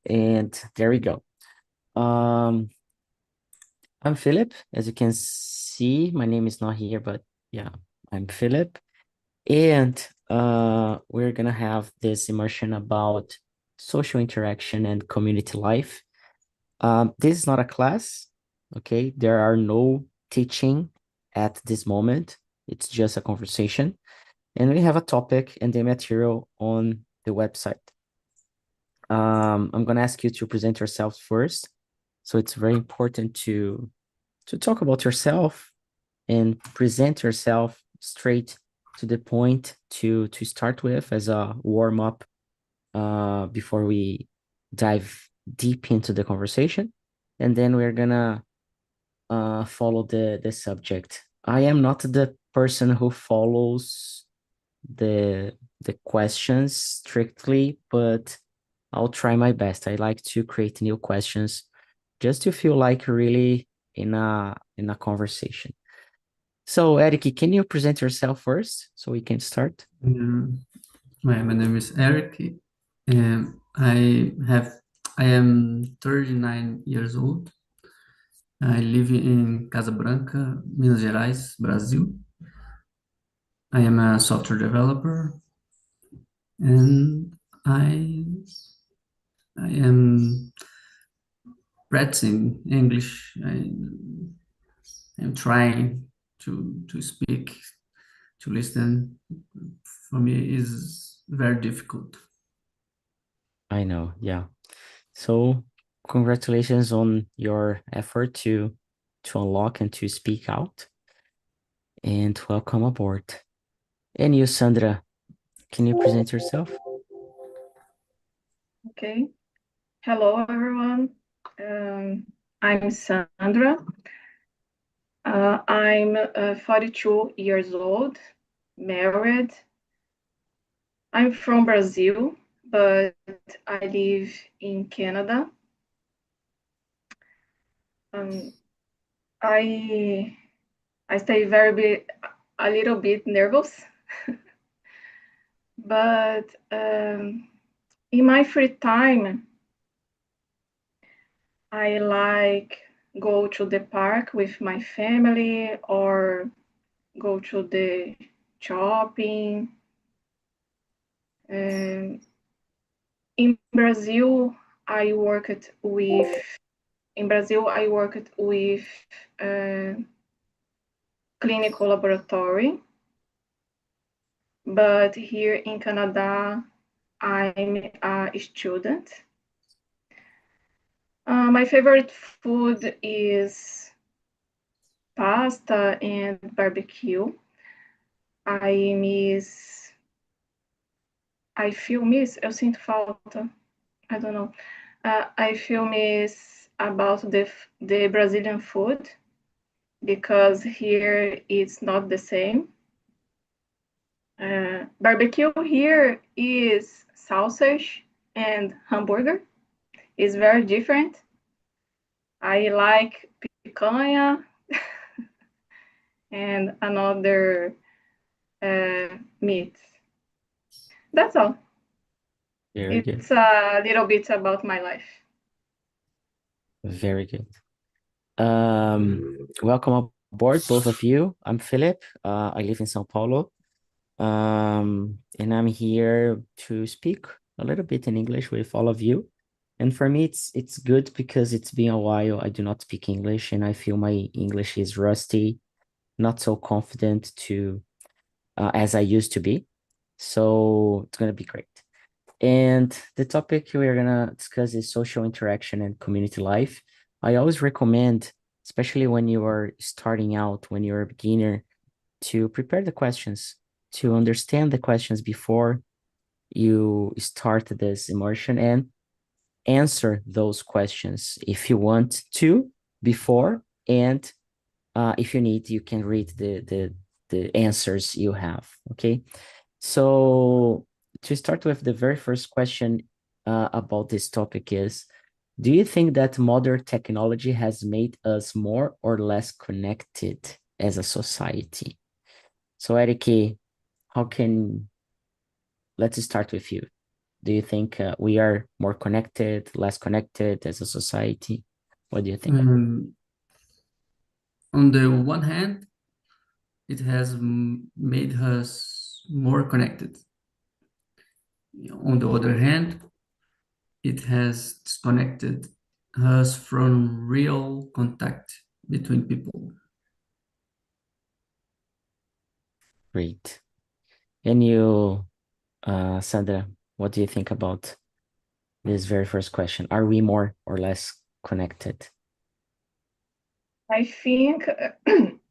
And there we go. Um, I'm Philip. As you can see, my name is not here, but yeah, I'm Philip. And we're gonna have this immersion about social interaction and community life. This is not a class, okay? There are no teaching at this moment. It's just a conversation. And we have a topic and the material on the website. I'm gonna ask you to present yourself first. So it's very important to talk about yourself and present yourself straight to the point to start with as a warm up before we dive deep into the conversation. And then we're gonna follow the subject. I am not the person who follows the questions strictly, but I'll try my best. I like to create new questions just to feel like really in a conversation. So, Eric, can you present yourself first so we can start? Um, my name is Eric. I am 39 years old. I live in Casabranca, Minas Gerais, Brazil. I am a software developer, and I I am practicing English. I am trying to speak, to listen. For me, is very difficult. I know, yeah. So, congratulations on your effort to unlock and to speak out, and welcome aboard. And you, Sandra, can you present yourself? Okay. Hello, everyone. Um, I'm Sandra. I'm 42 years old, married. I'm from Brazil, but I live in Canada. Um, I I stay a little bit nervous, but in my free time, I like go to the park with my family or go to the shopping. Um, in Brazil, I worked with in Brazil I worked with clinical laboratory, but here in Canada, I'm a student. My favorite food is pasta and barbecue. I miss, I feel miss, eu sinto falta, I don't know. I feel miss about the Brazilian food because here it's not the same. Barbecue here is sausage and hamburger. It's very different. I like picanha and another meat. That's all. Very good. It's a little bit about my life. Very good. Welcome aboard, both of you. I'm Philip. I live in São Paulo. And I'm here to speak a little bit in English with all of you. And for me, it's good because it's been a while I do not speak English, and I feel my English is rusty, not so confident to as I used to be. So it's gonna be great. And the topic we're gonna discuss is social interaction and community life. I always recommend, especially when you are starting out, when you're a beginner, to prepare the questions, to understand the questions before you start this immersion and answer those questions if you want to before. And if you need, you can read the answers you have. Okay. So to start with, the very first question about this topic is, do you think that modern technology has made us more or less connected as a society? So, Eric, how can let's start with you. Do you think we are more connected, less connected as a society? What do you think? On the one hand, it has made us more connected. On the other hand, it has disconnected us from real contact between people. Great. And you, Sandra, what do you think about this very first question? Are we more or less connected? I think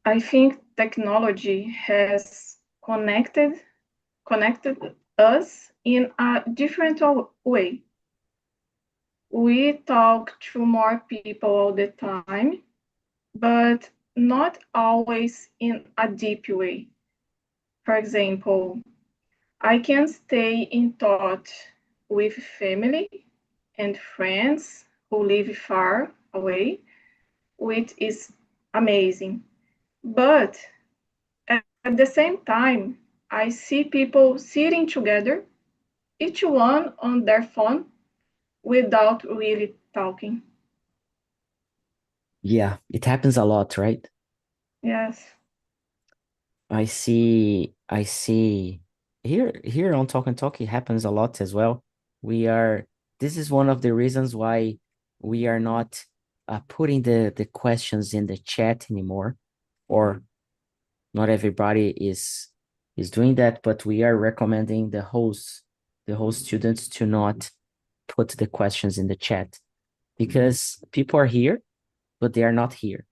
I think technology has connected us in a different way. We talk to more people all the time, but not always in a deep way. For example, I can stay in touch with family and friends who live far away, which is amazing. But at the same time, I see people sitting together, each one on their phone, without really talking. Yeah, it happens a lot, right? Yes. I see here on Talk and Talk, it happens a lot as well. This is one of the reasons why we are not putting the questions in the chat anymore, or not everybody is doing that, but we are recommending the host students to not put the questions in the chat because people are here, but they are not here.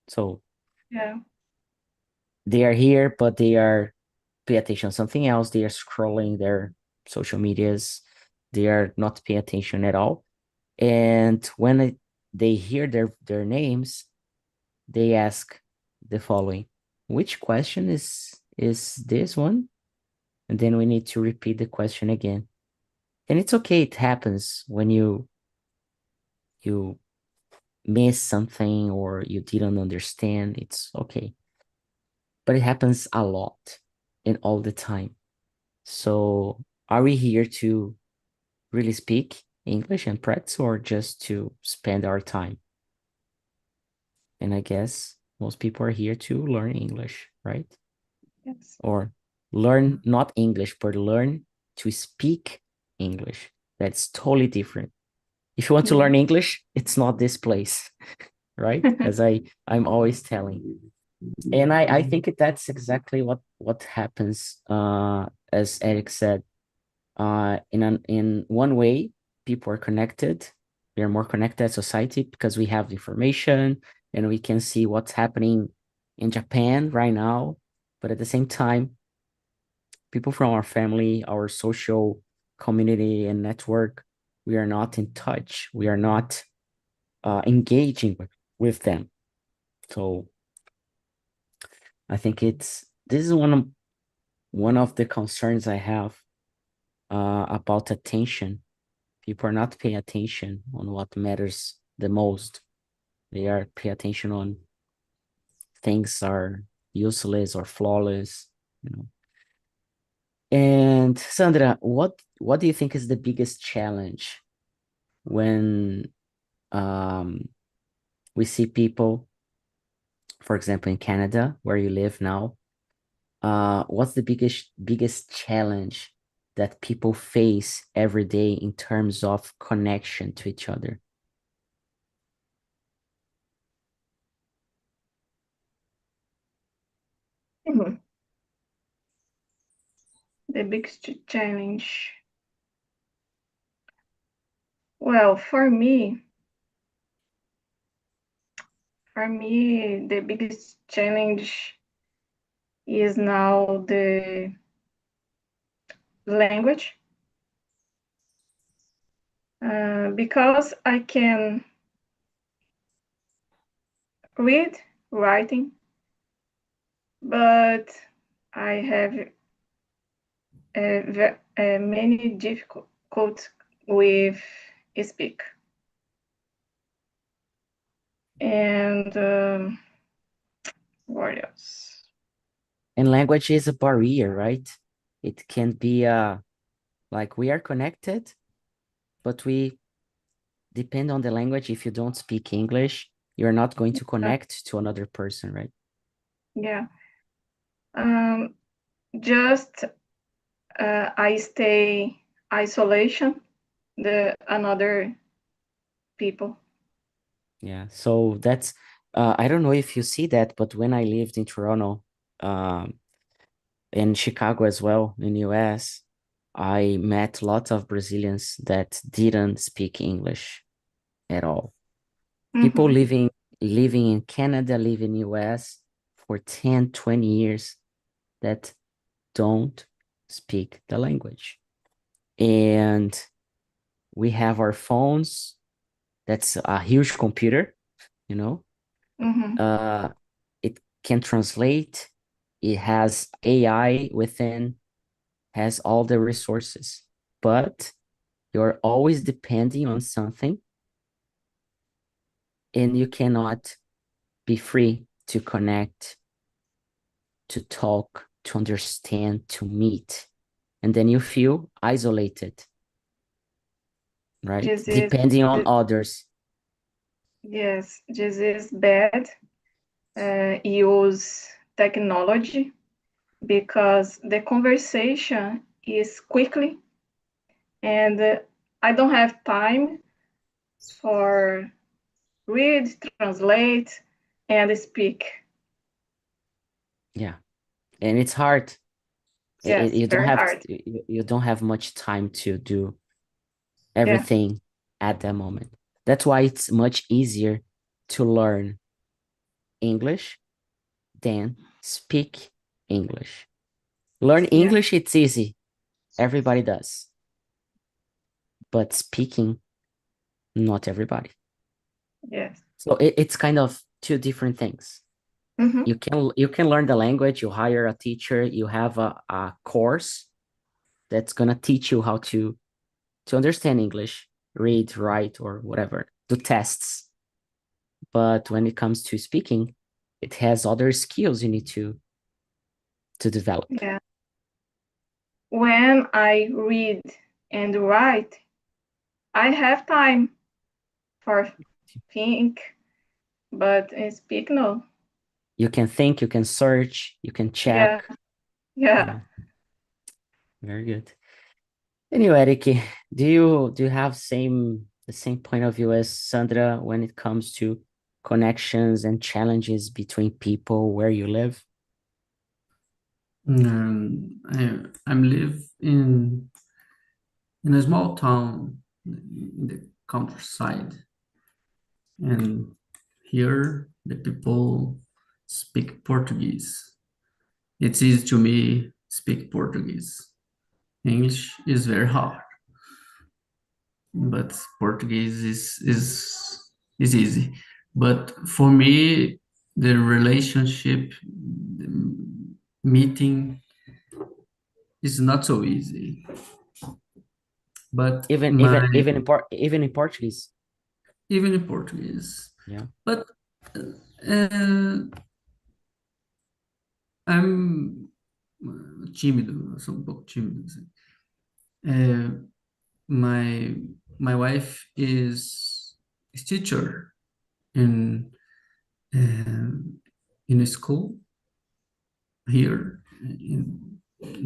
So Yeah. they are here, but they are pay attention on something else. They are scrolling their social medias. They are not paying attention at all. And when they hear their names, they ask the following: which question is this one? And then we need to repeat the question again. And it's okay. It happens when you miss something or you didn't understand. It's okay. But it happens a lot and all the time. So are we here to really speak English and practice or just to spend our time? And I guess most people are here to learn English, right? Yes. Or learn not English, but learn to speak English. That's totally different. If you want to learn English, it's not this place, right? As I'm always telling you. And I think that's exactly what happens, as Eric said. In one way, people are connected. We are more connected as society because we have information and we can see what's happening in Japan right now. But at the same time, people from our family, our social community and network, we are not in touch. We are not engaging with them. So I think this is one of the concerns I have about attention. People are not paying attention on what matters the most. They are paying attention on things are useless or flawless, you know. And Sandra, what do you think is the biggest challenge when we see people, for example, in Canada, where you live now? What's the biggest challenge that people face every day in terms of connection to each other? Mhm. The biggest challenge. Well, for me, the biggest challenge is now the language, because I can read writing, but I have many difficulties with speak. And what else? And language is a barrier, right? It can be Like we are connected, but we depend on the language. If you don't speak English, you're not going to connect to another person, right? Yeah. Just I stay isolation the another people. Yeah. So that's I don't know if you see that, but when I lived in Toronto, in Chicago as well, in US, I met lots of Brazilians that didn't speak English at all. People Mhm. living in Canada, living in US for 10, 20 years that don't speak the language. And we have our phones. That's a huge computer, you know. Mhm. It can translate. It has AI within, has all the resources, but you're always depending on something and you cannot be free to connect, to talk, to understand, to meet. And then you feel isolated, right? This is Depending on others. yes, this is bad. Use technology because the conversation is quickly and I don't have time for read, translate, and speak. Yeah. And it's hard. Yes, You don't very have hard. you don't have much time to do Yeah, everything at that moment. That's why it's much easier to learn English than speak English. Learn yeah, English, it's easy. Everybody does. But speaking, not everybody. yes. So it's kind of two different things. Mm-hmm. You can learn the language, you hire a teacher, you have a course that's gonna teach you how to understand English, read, write, or whatever, do tests. But when it comes to speaking, it has other skills you need to develop. Yeah. When I read and write, I have time for think, but in speak, no. You can think, you can search, you can Yeah, check. yeah. Yeah, very good. Anyway, Eric, do you have the same point of view as Sandra when it comes to connections and challenges between people where you live? I'm live in a small town in the countryside, and here the people speak Portuguese. It's easy to me speak Portuguese. English is very hard, but Portuguese is easy. But for me, the relationship, the meeting is not so easy. But Even in Portuguese. even in Portuguese, Yeah. but uh, I'm tímido, eu sou um pouco tímido, assim. Uh, my my wife is teacher in in a school here in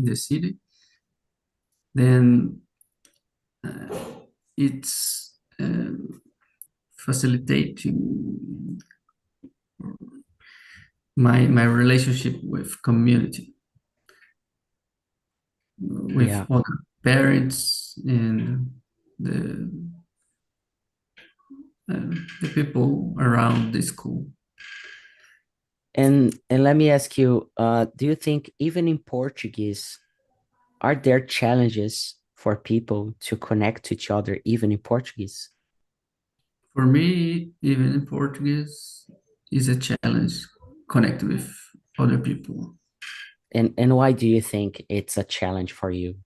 the city. Then it's facilitating my relationship with community, with Yeah. other parents and the the people around the school. And let me ask you, do you think even in Portuguese, are there challenges for people to connect to each other even in Portuguese? For me, even in Portuguese, is a challenge connect with other people. And why do you think it's a challenge for you,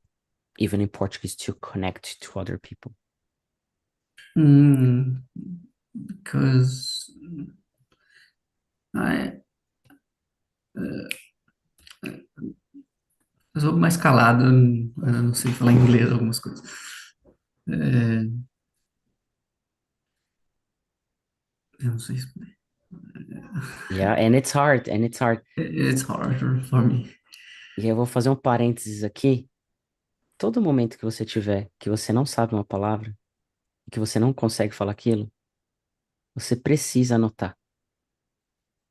even in Portuguese, to connect to other people? Mm, because I Eu sou mais calado, eu não sei falar inglês, algumas coisas. É, eu não sei. Yeah, and it's hard, and it's hard. It's harder for me. E eu vou fazer um parênteses aqui. Todo momento que você tiver, que você não sabe uma palavra, que você não consegue falar aquilo, você precisa anotar.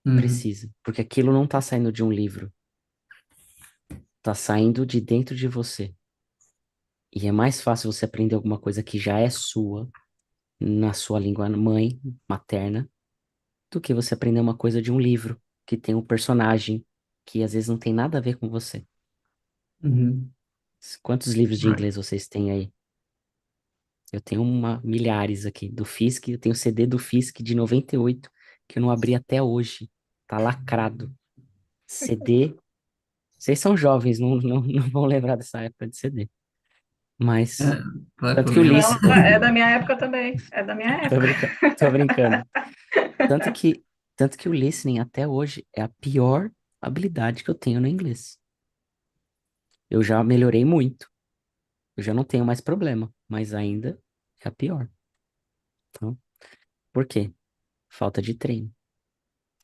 Uhum, Precisa. Porque aquilo não tá saindo de um livro. Tá saindo de dentro de você. E é mais fácil você aprender alguma coisa que já é sua, na sua língua mãe, materna, do que você aprender uma coisa de um livro, que tem um personagem que às vezes não tem nada a ver com você. uhum, Quantos livros de right. inglês vocês têm aí? Eu tenho milhares aqui do Fisk, eu tenho CD do Fisk de 98 que eu não abri até hoje. Tá lacrado. CD. Vocês são jovens, não vão lembrar dessa época de CD. É, Mas, claro que tanto eu que o lembro. Ulisses. Não, é da minha época também. É da minha Tô época. brincando, tô brincando. Tanto que, tanto que o listening até hoje é a pior habilidade que eu tenho no inglês. Eu já melhorei muito. Eu já não tenho mais problema, mas ainda é a pior. Então, por quê? Falta de treino.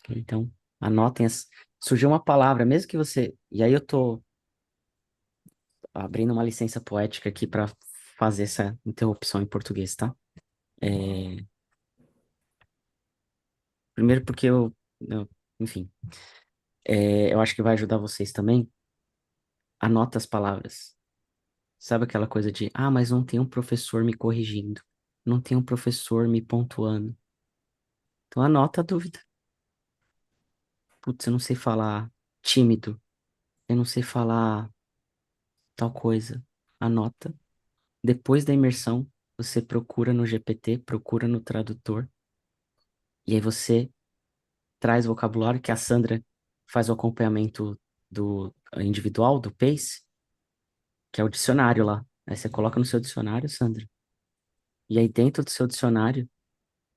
Então, anotem as... Surgiu uma palavra, mesmo que você... E aí eu tô abrindo uma licença poética aqui para fazer essa interrupção em português, tá? É, primeiro porque enfim, eu acho que vai ajudar vocês também. Anota as palavras. Sabe aquela coisa de, ah, mas não tem um professor me corrigindo, não tem um professor me pontuando. Então anota a dúvida. Putz, eu não sei falar tímido, eu não sei falar tal coisa. Anota. Depois da imersão, você procura no GPT, procura no tradutor, e aí você traz vocabulário que a Sandra faz o acompanhamento do individual, do PACE, que é o dicionário lá. Aí você coloca no seu dicionário, Sandra, e aí dentro do seu dicionário,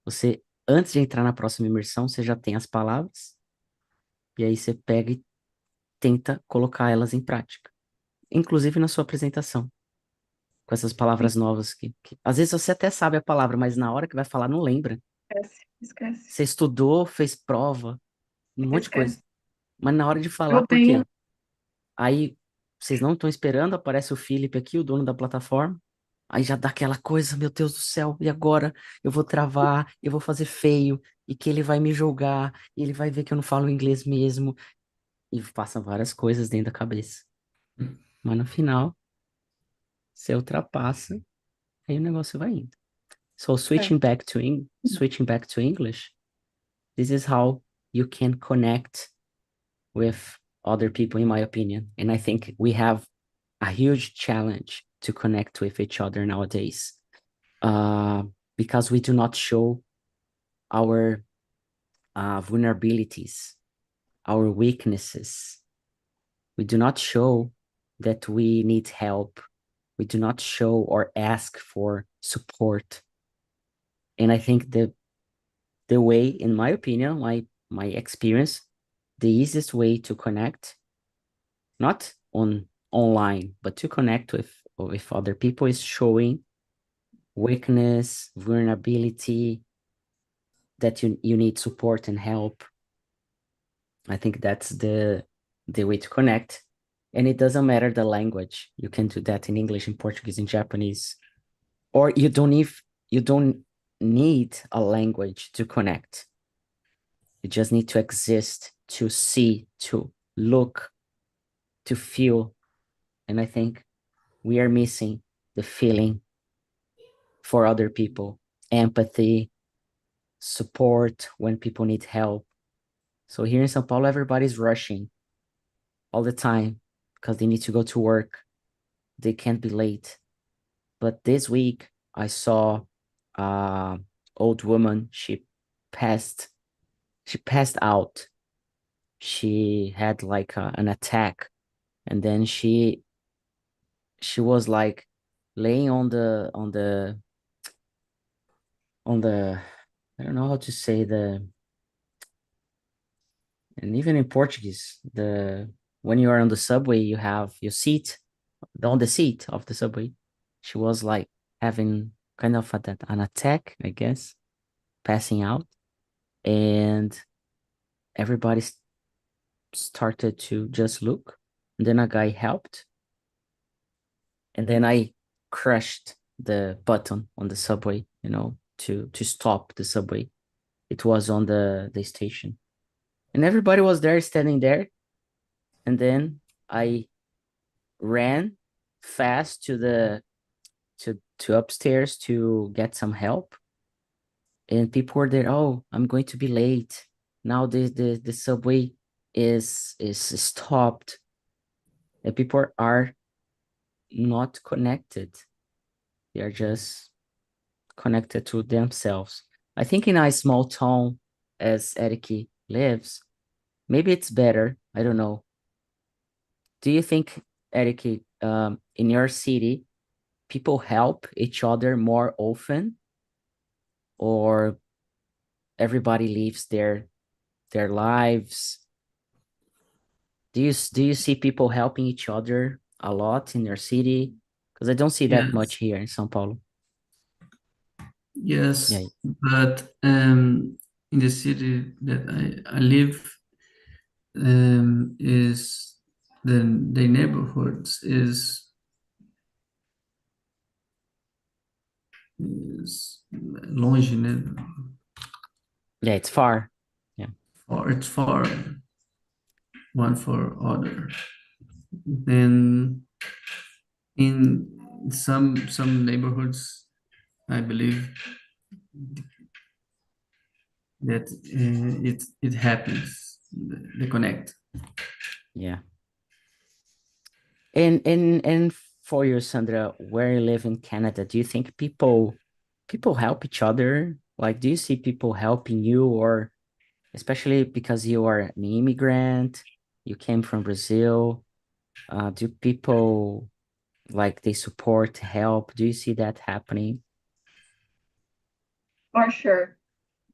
você, antes de entrar na próxima imersão, você já tem as palavras, e aí você pega e tenta colocar elas em prática. Inclusive na sua apresentação, com essas palavras novas que às vezes você até sabe a palavra, mas na hora que vai falar não lembra. Esquece, esquece, Você estudou, fez prova, um monte de coisa. esquece. Mas na hora de falar, Eu por quê? tenho, Aí vocês não estão esperando, aparece o Felipe aqui, o dono da plataforma. Aí já dá aquela coisa, meu Deus do céu, e agora eu vou travar, eu vou fazer feio, e que ele vai me julgar, e ele vai ver que eu não falo inglês mesmo, e passam várias coisas dentro da cabeça. Mas no final, você ultrapassa, aí o negócio vai indo. So é, switching back to English, this is how you can connect with other people, in my opinion. And I think we have a huge challenge to connect with each other nowadays, uh, because we do not show our vulnerabilities, our weaknesses. We do not show that we need help. We do not show or ask for support. And I think the way, in my opinion, my experience, the easiest way to connect, not online, but to connect with other people is showing weakness, vulnerability, that you need support and help. I think that's the way to connect. And it doesn't matter the language. You can do that in English, in Portuguese, in Japanese, or you don't need a language to connect. You just need to exist, to see, to look, to feel. And I think we are missing the feeling for other people, empathy, support when people need help. So here in Sao Paulo, everybody's rushing all the time because they need to go to work. They can't be late. But this week, I saw a old woman. Passed. She passed out. She had like an attack, and then she was like laying on the I don't know how to say the and even in Portuguese the when you are on the subway, you have your seat on the seat of the subway. She was like having kind of an attack, I guess, passing out, and everybody started to just look. And then a guy helped, and then I crushed the button on the subway, to stop the subway. It was on the station, and everybody was there, standing there. And then I ran fast to upstairs to get some help, and people were there. Oh, I'm going to be late now. The subway is stopped, and people are not connected. They are just connected to themselves. I think in a small town as Eric lives, maybe it's better. I don't know. Do you think, Eric, in your city, people help each other more often, or everybody lives their lives? Do you see people helping each other a lot in your city? Because I don't see that much Yes, here in São Paulo. Yeah, yes, but in the city that I live, is the neighborhoods is longe, né? yeah, it's far. Yeah, Or it's far one for other. Then in some neighborhoods, I believe that it happens. They connect. yeah. And for you, Sandra, where you live in Canada, do you think people help each other? Like, do you see people helping you, or especially because you are an immigrant, you came from Brazil? Do people like they support, help? Do you see that happening? For sure.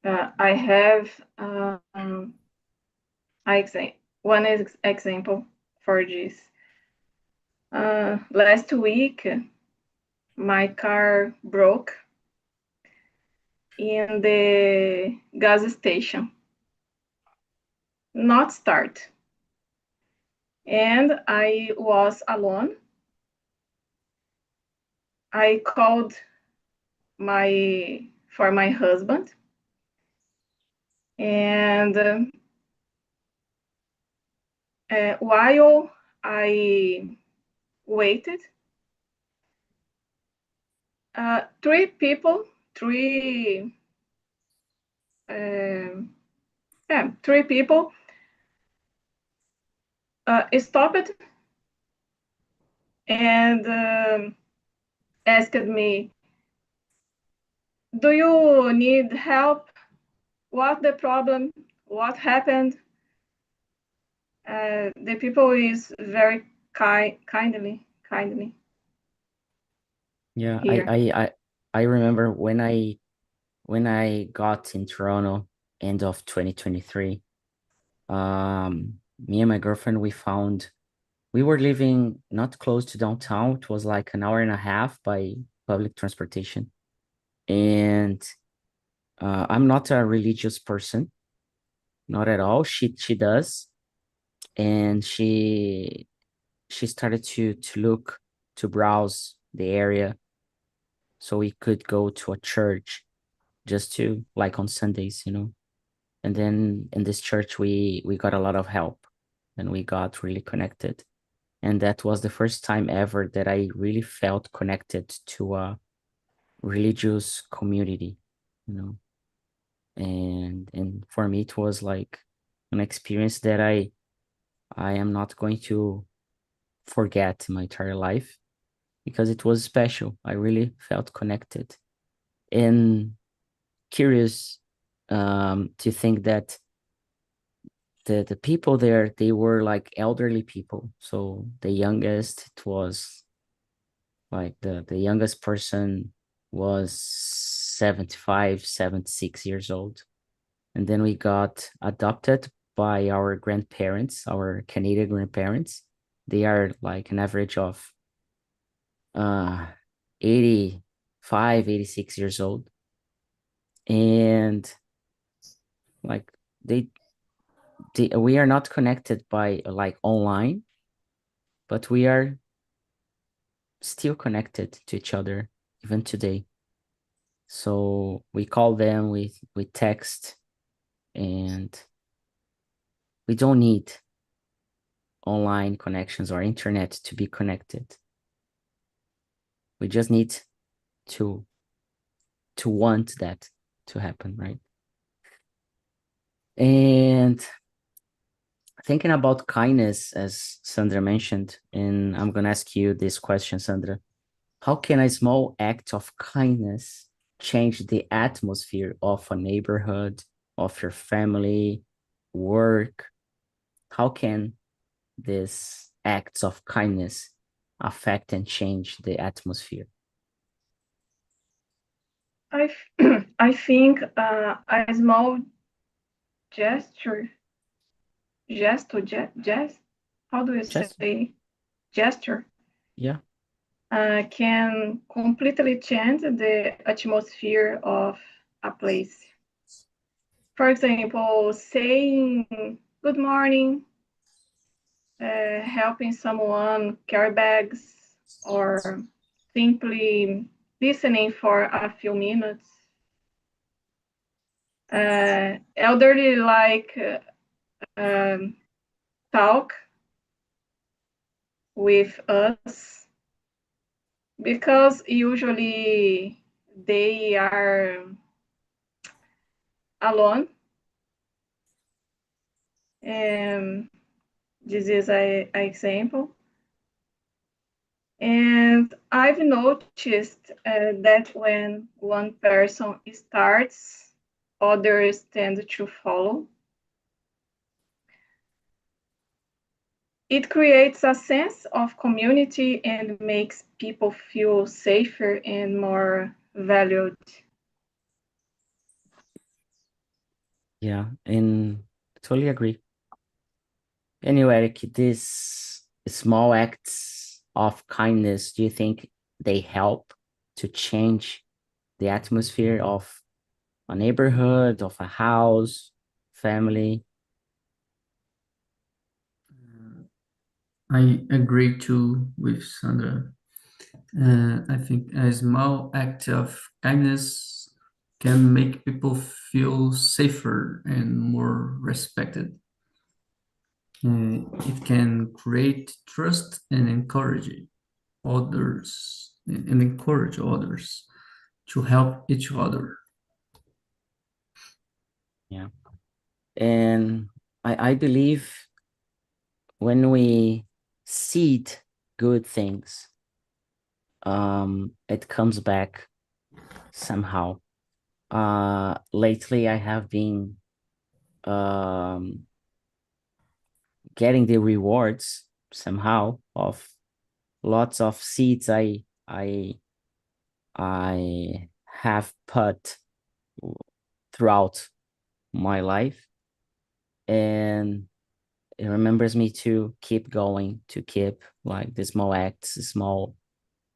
I have one example for this. Last week, my car broke in the gas station, not start. And I was alone. I called for my husband, and while I waited, three people, three people stopped and asked me, "Do you need help? What the problem? What happened?" The people is very kindly Yeah, here. I remember when I got in Toronto, end of 2023. Me and my girlfriend, we were living not close to downtown. It was like an hour and a half by public transportation. And I'm not a religious person, not at all. She does, and she started to look, to browse the area so we could go to a church, just to, like, on Sundays. And then in this church we got a lot of help, and we got really connected. And that was the first time ever that I really felt connected to a religious community, you know. And for me it was like an experience that I am not going to forget in my entire life, because it was special. I really felt connected and curious, to think that the people there, they were like elderly people. So the youngest, it was like the youngest person was 75, 76 years old. And then we got adopted by our grandparents, our Canadian grandparents. They are like an average of 85, 86 years old. And like we are not connected by like online, but we are still connected to each other even today. So we call them, we text, and we don't need online connections or internet to be connected. We just need to want that to happen, right? And thinking about kindness, as Sandra mentioned, and I'm gonna ask you this question, Sandra. How can a small act of kindness change the atmosphere of a neighborhood, of your family, work? How can these acts of kindness affect and change the atmosphere? I think a small gesture, how do you say gesture? Yeah. Can completely change the atmosphere of a place. For example, saying good morning, helping someone carry bags, or simply listening for a few minutes. Elderly talk with us because usually they are alone. This is an example. And I've noticed that when one person starts, others tend to follow. It creates a sense of community and makes people feel safer and more valued. Yeah, and totally agree. Anyway, Eric, these small acts of kindness, do you think they help to change the atmosphere of a neighborhood, of a house, family? I agree too with Sandra. I think a small act of kindness can make people feel safer and more respected. It can create trust and encourage others to help each other. Yeah. And I believe when we seed good things, it comes back somehow. Lately I have been getting the rewards somehow of lots of seeds I have put throughout my life, and it remembers me to keep going, to keep like the small acts, small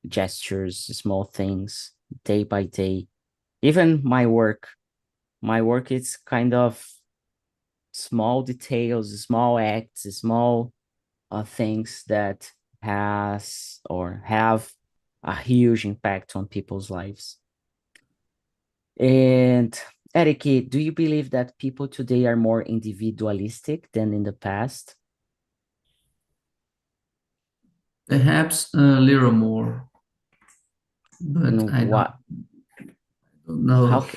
gestures, small things, day by day. Even my work is kind of small details, small acts, small things that has or have a huge impact on people's lives. And Eric, do you believe that people today are more individualistic than in the past? Perhaps a little more, but And I what don't know.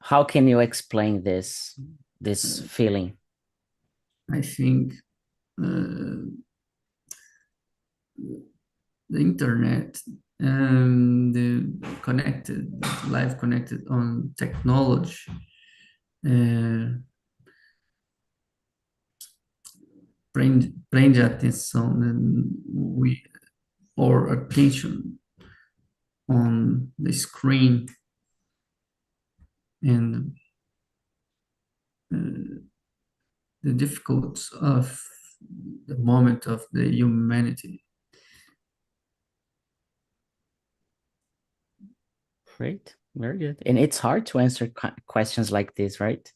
how can you explain this feeling? I think the internet and the life connected on technology prende atenção, or attention on the screen, and the difficulties of the moment of the humanity. Great, very good. And it's hard to answer questions like this, right?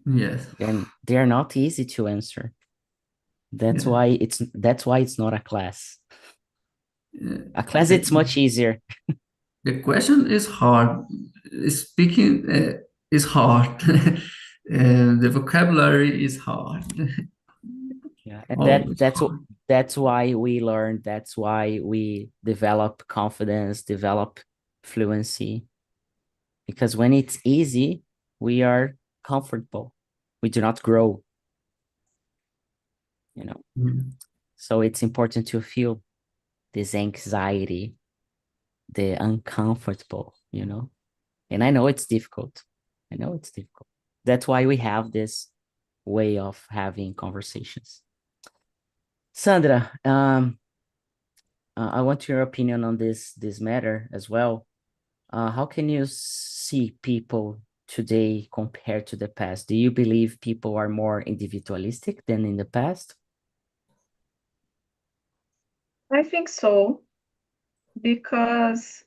Yes. And they're not easy to answer. That's Yeah. why it's not a class. A class, The, it's much easier. the question is hard. Speaking is hard. The vocabulary is hard. Yeah, and Always hard. that's why we learn. That's why we develop confidence, develop fluency. Because when it's easy, we are comfortable. We do not grow, you know. Mm. So it's important to feel this anxiety, the uncomfortable, you know. And I know it's difficult. I know it's difficult. That's why we have this way of having conversations. Sandra, I want your opinion on this matter as well. How can you see people today compared to the past? Do you believe people are more individualistic than in the past? I think so, because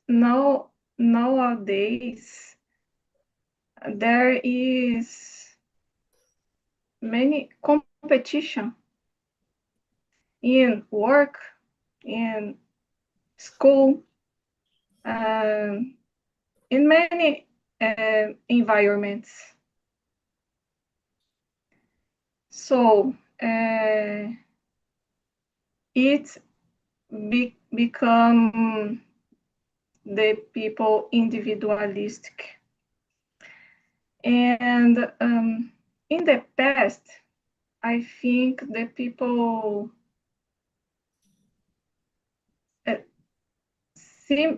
nowadays there is many competition in work, in school, in many environments. So it become the people individualistic. And in the past, I think the people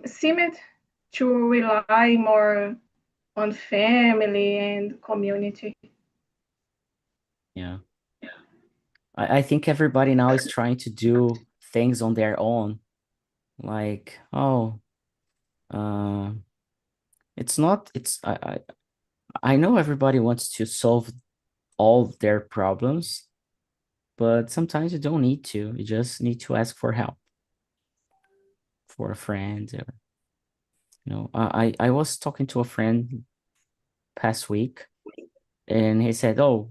seemed to rely more on family and community. Yeah. I think everybody now is trying to do things on their own. Like, oh, it's not, it's, I know everybody wants to solve all their problems, but sometimes you don't need to. You just need to ask for help, for a friend. Or, I was talking to a friend past week, and he said, "Oh,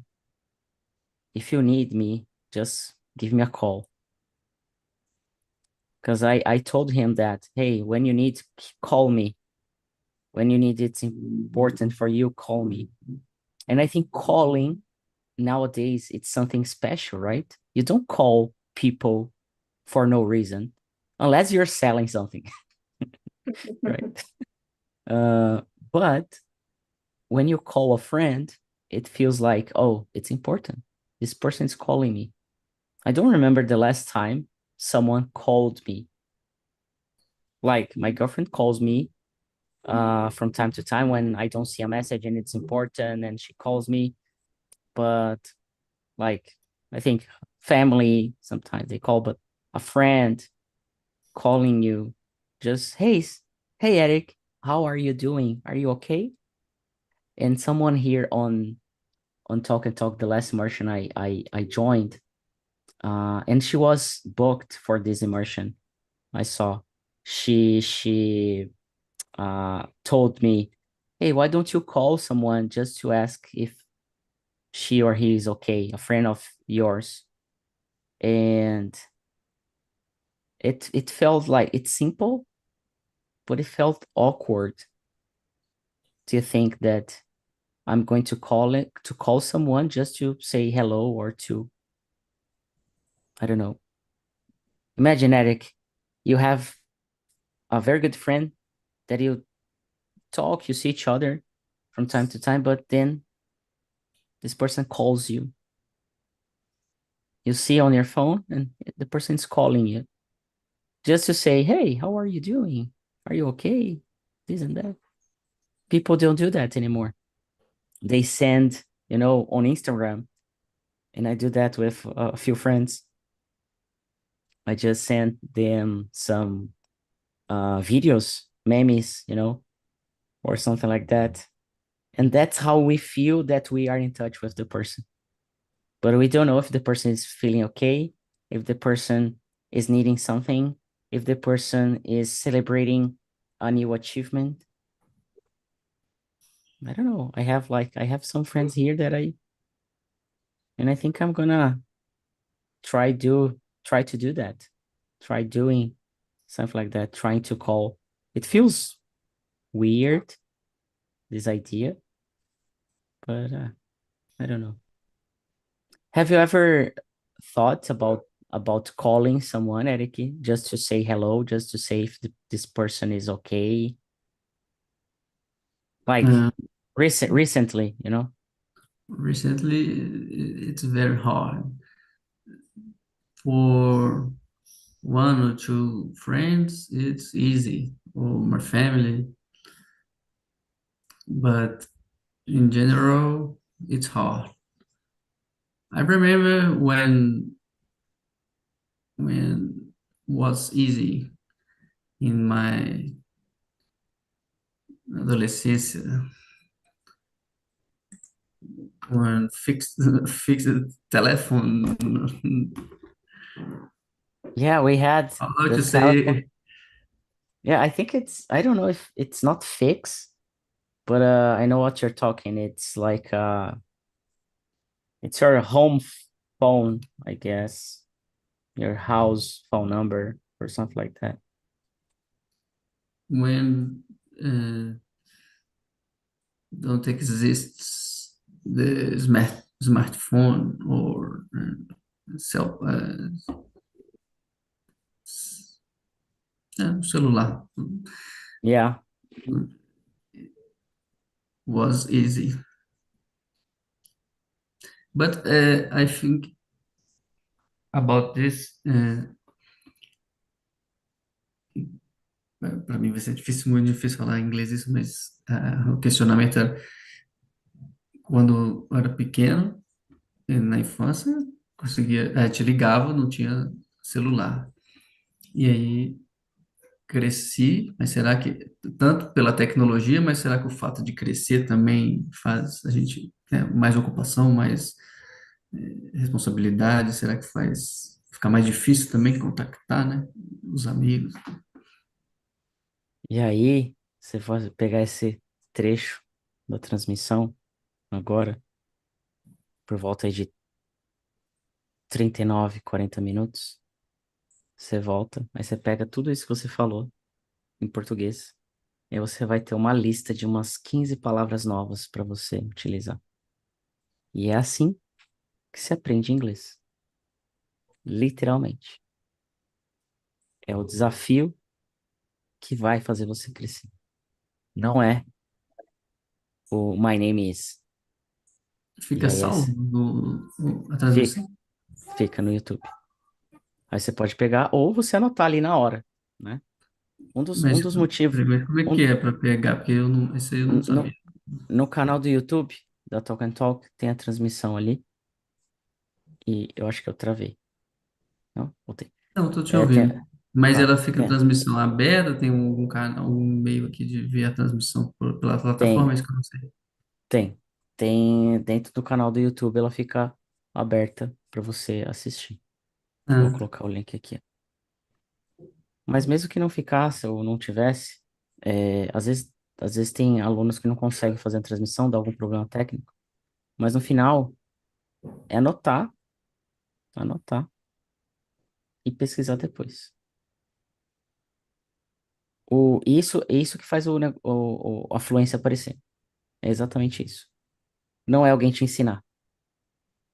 if you need me, just give me a call." Because I told him that, hey, when you need, call me. When you need, it's important for you, call me. And I think calling nowadays, it's something special, right? You don't call people for no reason, unless you're selling something, right? Uh, but when you call a friend, it feels like, oh, it's important. This person is calling me. I don't remember the last time someone called me. Like my girlfriend calls me from time to time when I don't see a message and it's important, and she calls me. But like, I think family, sometimes they call, but a friend calling you, just, hey, Eric, how are you doing? Are you okay? And someone here on Talk and Talk, the last immersion I joined, and she was booked for this immersion. I saw she told me, hey, why don't you call someone just to ask if she or he is okay, a friend of yours. And it felt like it's simple, but it felt awkward to think that I'm going to call someone just to say hello, or to, I don't know. Imagine, Eric, you have a very good friend that you talk, you see each other from time to time, but then this person calls you. You see on your phone, and the person is calling you just to say, hey, how are you doing? Are you okay? This and that. People don't do that anymore. They send, on Instagram, and I do that with a few friends. I just send them some videos, memes, or something like that. And that's how we feel that we are in touch with the person. but we don't know if the person is feeling okay, if the person is needing something, if the person is celebrating a new achievement. I don't know. I have some friends here that I think I'm gonna try to do that. Try doing something like that, trying to call. It feels weird, this idea, but I don't know. Have you ever thought about calling someone, Eric, just to say hello, just to say if this person is okay? Like Uh, recently, you know? Recently, it's very hard for one or two friends. It's easy, or my family, but in general, it's hard. I remember when was easy in my adolescência, when fixed telephone, Yeah, we had how the to telephone. say, Yeah, I think I don't know if it's not fixed, but I know what you're talking. It's like it's your home phone, I guess, your house phone number or something like that. when don't exist the smartphone or cell, celular Yeah, was easy. But I think about this, para mim vai ser difícil, muito difícil falar em inglês isso, mas o questionamento era quando eu era pequeno, na infância, conseguia, te ligava, não tinha celular. E aí cresci, mas será que, tanto pela tecnologia, mas será que o fato de crescer também faz a gente ter mais ocupação, mais responsabilidade? Será que faz ficar mais difícil também contactar, né, os amigos? e aí você vai pegar esse trecho da transmissão agora, por volta aí de 39, 40 minutos. Você volta, aí você pega tudo isso que você falou em português, e aí você vai ter uma lista de umas 15 palavras novas para você utilizar. E é assim que se aprende inglês. Literalmente. É o desafio que vai fazer você crescer. Não é o My Name Is. E Fica aí salvo a fica, transmissão? fica no YouTube. Aí você pode pegar ou você anotar ali na hora, né? Um Mas, dos motivos, peraí, mas como é que um, é para pegar? Porque eu não, esse aí eu não sabia. no, no canal do YouTube da Talk and Talk tem a transmissão ali e eu acho que eu travei. Não, voltei. Não, estou te É, tem, ouvindo. Mas tá, ela fica transmissão aberta? Tem algum canal, algum meio aqui de ver a transmissão pela plataforma? É tem, isso que eu não sei. tem, tem dentro do canal do YouTube, ela fica aberta para você assistir. Vou Ah, colocar o link aqui. Mas mesmo que não ficasse ou não tivesse, às vezes tem alunos que não conseguem fazer a transmissão, dá algum problema técnico, mas no final é anotar e pesquisar depois. É isso que faz a fluência aparecer. É exatamente isso. Não é alguém te ensinar.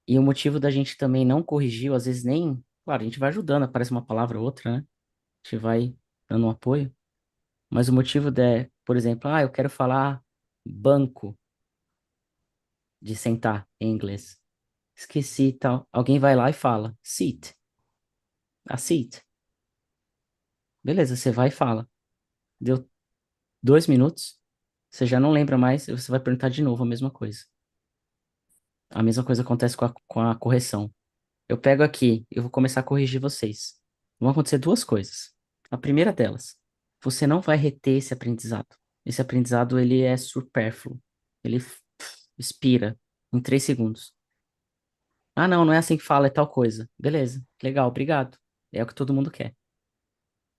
E o motivo da gente também não corrigir, ou às vezes nem. Claro, a gente vai ajudando, aparece uma palavra ou outra, né? A gente vai dando um apoio. Mas o motivo por exemplo, eu quero falar banco de sentar em inglês. Esqueci e tal. Alguém vai lá e fala seat. A seat. Beleza, você vai e fala. Deu 2 minutos, você já não lembra mais, e você vai perguntar de novo a mesma coisa. A mesma coisa acontece com a correção. Eu pego aqui, eu vou começar a corrigir vocês. Vão acontecer duas coisas. A primeira delas, você não vai reter esse aprendizado. Esse aprendizado, ele é supérfluo. Ele expira em 3 segundos. Ah, não, não é assim que fala, é tal coisa. Beleza, legal, obrigado. É o que todo mundo quer.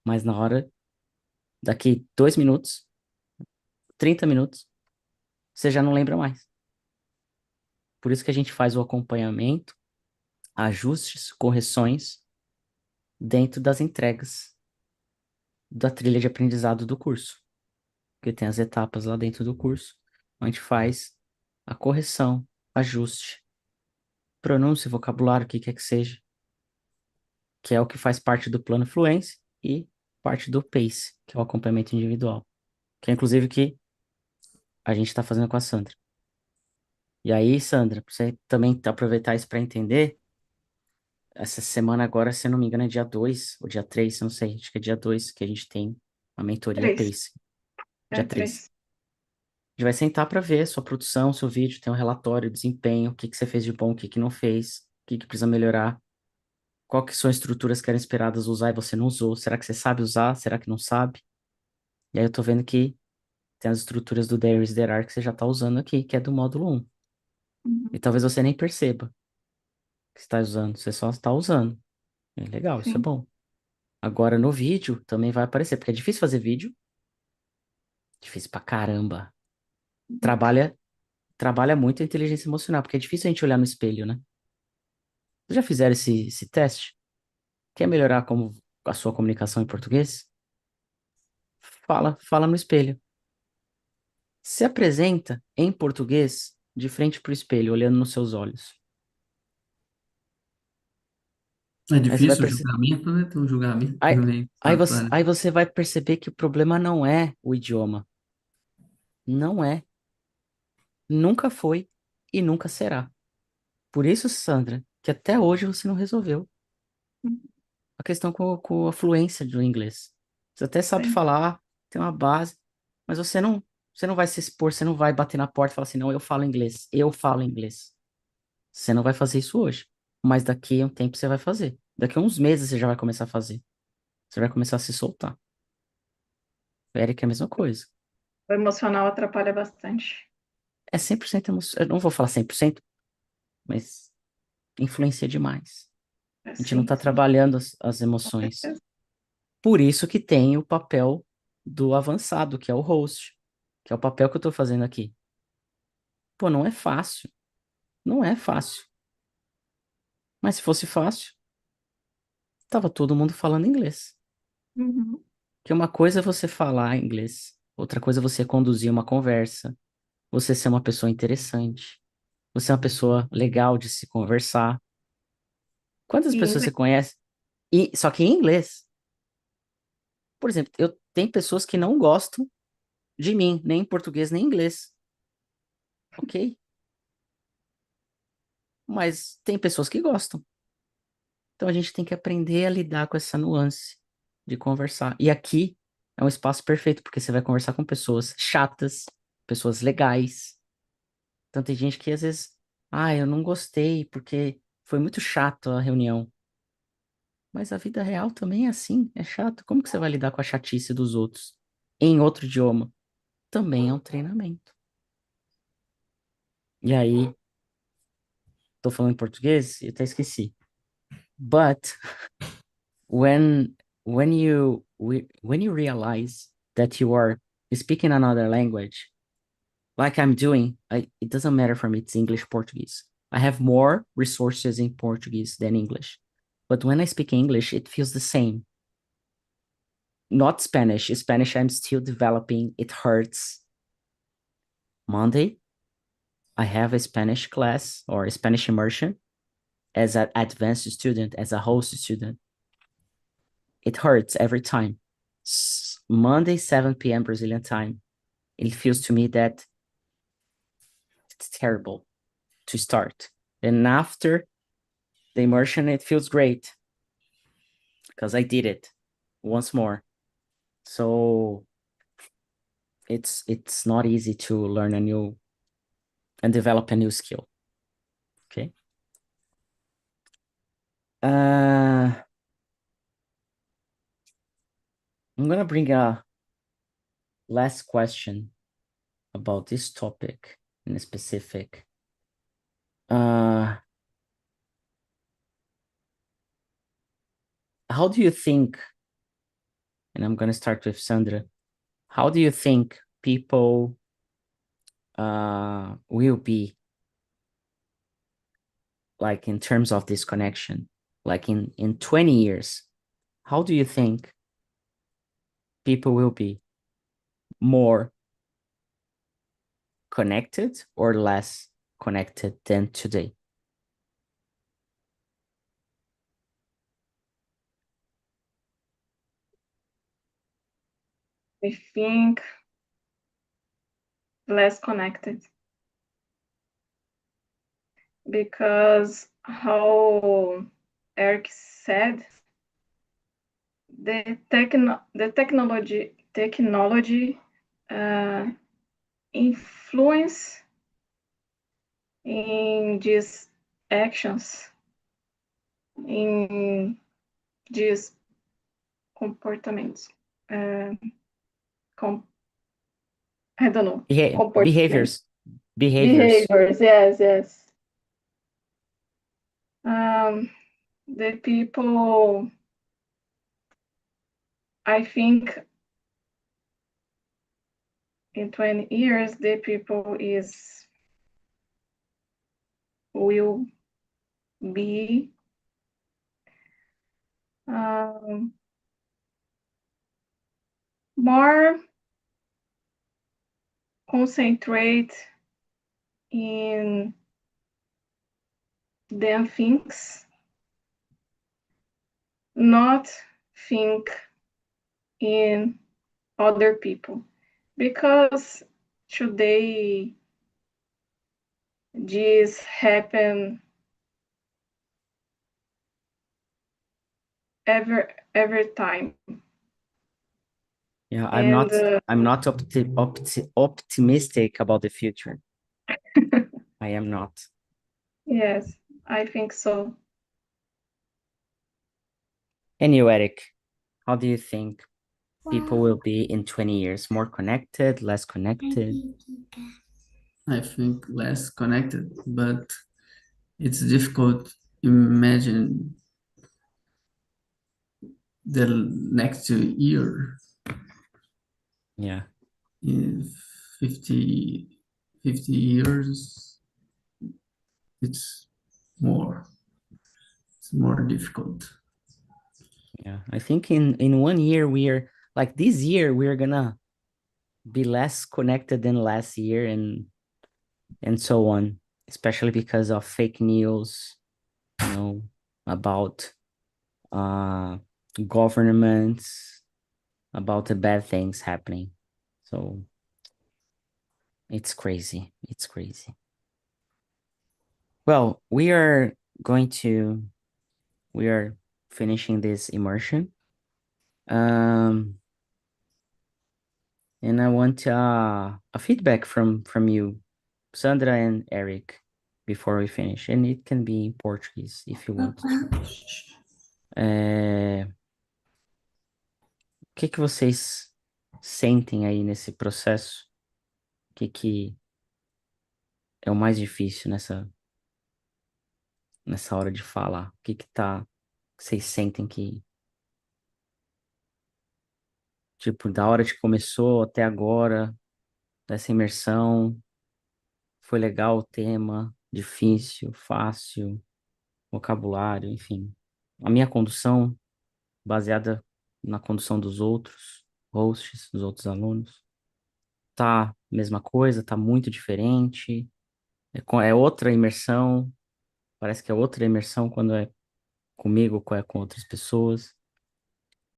Mas na hora, daqui 2 minutos, 30 minutos, você já não lembra mais. Por isso que a gente faz o acompanhamento, ajustes, correções dentro das entregas da trilha de aprendizado do curso. Porque tem as etapas lá dentro do curso, onde a gente faz a correção, ajuste, pronúncia, vocabulário, o que quer que seja, que é o que faz parte do plano fluência e parte do PACE, que é o acompanhamento individual, que é inclusive o que a gente está fazendo com a Sandra. E aí, Sandra, pra você também aproveitar isso para entender, essa semana agora, se eu não me engano, é dia 2 ou dia 3, não sei, acho que é dia 2 que a gente tem a mentoria 3. PACE, dia É 3. 3. A gente vai sentar para ver sua produção, seu vídeo, tem um relatório, desempenho, o que que você fez de bom, o que que não fez, o que que precisa melhorar, qual que são as estruturas que eram esperadas usar e você não usou, será que você sabe usar, será que não sabe? E aí eu tô vendo que tem as estruturas do There is, There are que você já tá usando aqui, que é do módulo 1. E Uhum. talvez você nem perceba que está usando, você só está usando. É legal, isso é Sim, bom. Agora no vídeo também vai aparecer, porque é difícil fazer vídeo, difícil pra caramba. muito. Trabalha muito a inteligência emocional, porque é difícil a gente olhar no espelho, né? Vocês já fizeram esse teste? Quer melhorar como a sua comunicação em português? Fala no espelho. Se apresenta em português de frente pro espelho, olhando nos seus olhos. É Aí você vai difícil o perceber. julgamento, né? Tem um julgamento Aí, também. aí você vai perceber que o problema não é o idioma. Não é. Nunca foi e nunca será. Por isso, Sandra, que até hoje você não resolveu a questão com a fluência do inglês. Você até sabe Sim. falar, tem uma base, mas você não vai se expor, você não vai bater na porta e falar assim, não, eu falo inglês, eu falo inglês. Você não vai fazer isso hoje, mas daqui a um tempo você vai fazer. Daqui a uns meses você já vai começar a fazer. Você vai começar a se soltar. Eric é a mesma coisa. O emocional atrapalha bastante. É 100% emoção. Eu não vou falar 100%, mas influencia demais. É, A gente não sim, está sim, trabalhando as com emoções. certeza. Por isso que tem o papel do avançado, que é o host, que é o papel que eu estou fazendo aqui. Pô, não é fácil. Não é fácil. Mas se fosse fácil, tava todo mundo falando inglês. Uhum. Que uma coisa é você falar inglês, outra coisa é você conduzir uma conversa, você ser uma pessoa interessante, você é uma pessoa legal de se conversar. Quantas E pessoas você inglês. conhece? E, só que em inglês. Por exemplo, eu tenho pessoas que não gostam de mim, nem em português, nem em inglês. Ok? Mas tem pessoas que gostam. Então a gente tem que aprender a lidar com essa nuance de conversar. E aqui é um espaço perfeito, porque você vai conversar com pessoas chatas, pessoas legais. Então tem gente que às vezes, ah, eu não gostei porque foi muito chato a reunião. Mas a vida real também é assim, é chato. Como que você vai lidar com a chatice dos outros em outro idioma? Também é um treinamento. E aí, tô falando em português e até esqueci. But when when you realize that you are speaking another language, like I'm doing, it doesn't matter for me, it's English, Portuguese. I have more resources in Portuguese than English. But when I speak English, it feels the same. Not Spanish. Spanish, I'm still developing. It hurts. Monday, I have a Spanish class or a Spanish immersion as an advanced student, as a host student. It hurts every time. Monday, 7 p.m. Brazilian time. It feels to me that it's terrible to start. And after the immersion, it feels great because I did it once more. So it's not easy to learn a new and develop a new skill. Okay. I'm gonna bring a last question about this topic in specific. Uh, how do you think, and I'm going to start with Sandra, how do you think people will be, like, in terms of this connection, like in 20 years? How do you think people will be more connected or less connected than today? I think less connected, because how Eric said, the technology influence in these actions, in these comportamentos. I don't know. Behaviors. Behaviors, yes. The people, I think in 20 years, the people will be more concentrate in them things, not think in other people, because today this happen every time. Yeah, I'm not optimistic about the future. I am not. Yes, I think so. And you, Eric, how do you think people will be in 20 years? More connected, less connected? I think less connected, but it's difficult to imagine the next year. Yeah. In 50 years, it's more difficult. Yeah, I think in 1 year like this year we're gonna be less connected than last year, and so on, especially because of fake news, about governments, about the bad things happening. So it's crazy. Well, we are finishing this immersion. And I want a feedback from you, Sandra and Eric, before we finish. And it can be in Portuguese if you want. O que vocês sentem aí nesse processo? O que é o mais difícil nessa hora de falar? O que vocês sentem que, tipo, da hora que começou até agora, dessa imersão, foi legal o tema, difícil, fácil, vocabulário, enfim. A minha condução, baseada na condução dos outros hosts, dos outros alunos, tá mesma coisa, tá muito diferente, é outra imersão, parece que é outra imersão quando é comigo, quando é com outras pessoas.